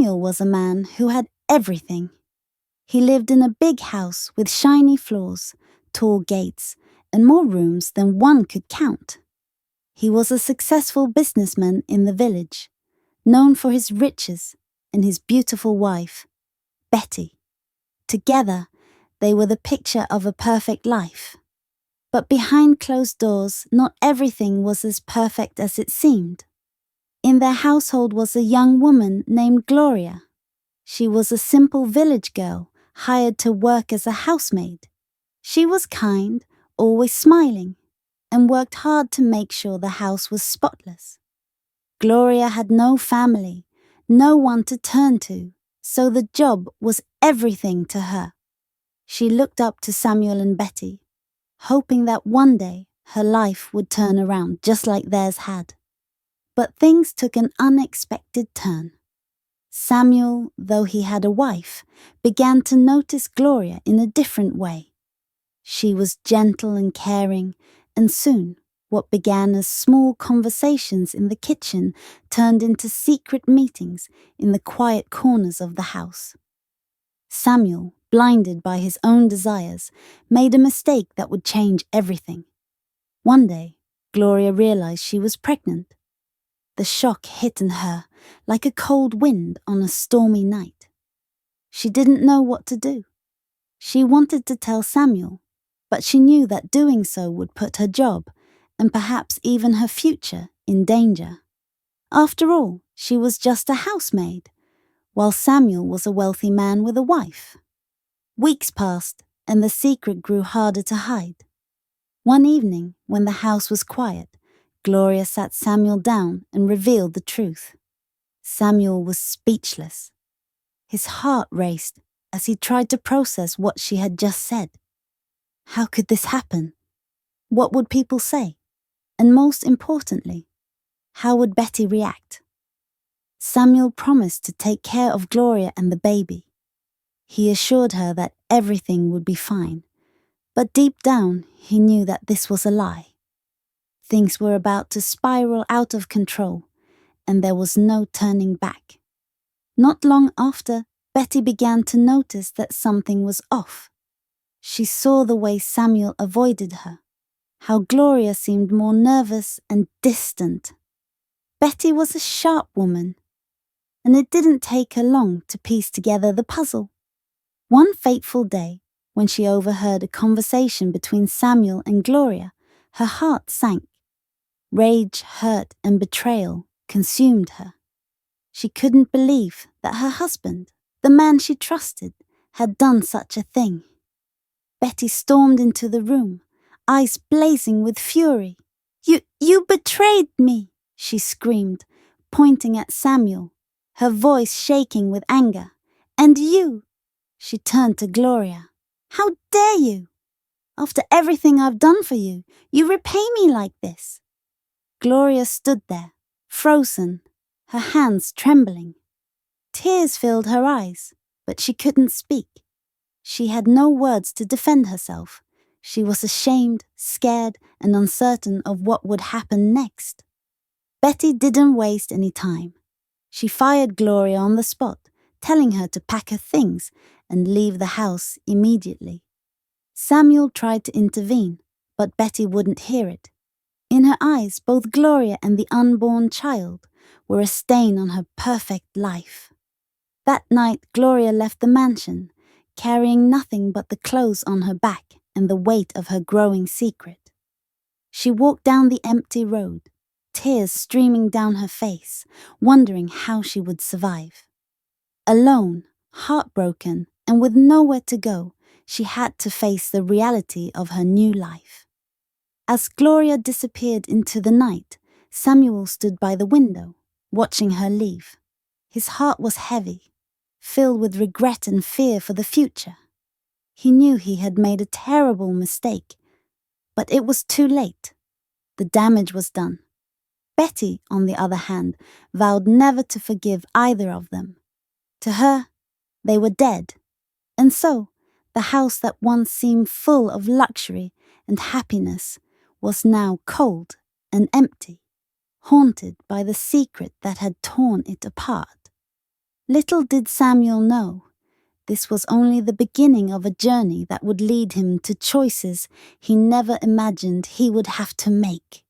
Samuel was a man who had everything. He lived in a big house with shiny floors, tall gates, and more rooms than one could count. He was a successful businessman in the village, known for his riches and his beautiful wife, Betty. Together, they were the picture of a perfect life. But behind closed doors, not everything was as perfect as it seemed. In their household was a young woman named Gloria. She was a simple village girl hired to work as a housemaid. She was kind, always smiling, and worked hard to make sure the house was spotless. Gloria had no family, no one to turn to, so the job was everything to her. She looked up to Samuel and Betty, hoping that one day her life would turn around just like theirs had. But things took an unexpected turn. Samuel, though he had a wife, began to notice Gloria in a different way. She was gentle and caring, and soon what began as small conversations in the kitchen turned into secret meetings in the quiet corners of the house. Samuel, blinded by his own desires, made a mistake that would change everything. One day, Gloria realized she was pregnant. The shock hit in her like a cold wind on a stormy night. She didn't know what to do. She wanted to tell Samuel, but she knew that doing so would put her job, and perhaps even her future, in danger. After all, she was just a housemaid, while Samuel was a wealthy man with a wife. Weeks passed, and the secret grew harder to hide. One evening, when the house was quiet, Gloria sat Samuel down and revealed the truth. Samuel was speechless. His heart raced as he tried to process what she had just said. How could this happen? What would people say? And most importantly, how would Betty react? Samuel promised to take care of Gloria and the baby. He assured her that everything would be fine, but deep down he knew that this was a lie. Things were about to spiral out of control, and there was no turning back. Not long after, Betty began to notice that something was off. She saw the way Samuel avoided her, how Gloria seemed more nervous and distant. Betty was a sharp woman, and it didn't take her long to piece together the puzzle. One fateful day, when she overheard a conversation between Samuel and Gloria, her heart sank. Rage, hurt, and betrayal consumed her. She couldn't believe that her husband, the man she trusted, had done such a thing. Betty stormed into the room, eyes blazing with fury. You betrayed me!" she screamed, pointing at Samuel, her voice shaking with anger. "And you!" She turned to Gloria. "How dare you? After everything I've done for you, you repay me like this." Gloria stood there, frozen, her hands trembling. Tears filled her eyes, but she couldn't speak. She had no words to defend herself. She was ashamed, scared, and uncertain of what would happen next. Betty didn't waste any time. She fired Gloria on the spot, telling her to pack her things and leave the house immediately. Samuel tried to intervene, but Betty wouldn't hear it. In her eyes, both Gloria and the unborn child were a stain on her perfect life. That night, Gloria left the mansion, carrying nothing but the clothes on her back and the weight of her growing secret. She walked down the empty road, tears streaming down her face, wondering how she would survive. Alone, heartbroken, and with nowhere to go, she had to face the reality of her new life. As Gloria disappeared into the night, Samuel stood by the window, watching her leave. His heart was heavy, filled with regret and fear for the future. He knew he had made a terrible mistake, but it was too late. The damage was done. Betty, on the other hand, vowed never to forgive either of them. To her, they were dead, and so the house that once seemed full of luxury and happiness was now cold and empty, haunted by the secret that had torn it apart. Little did Samuel know, this was only the beginning of a journey that would lead him to choices he never imagined he would have to make.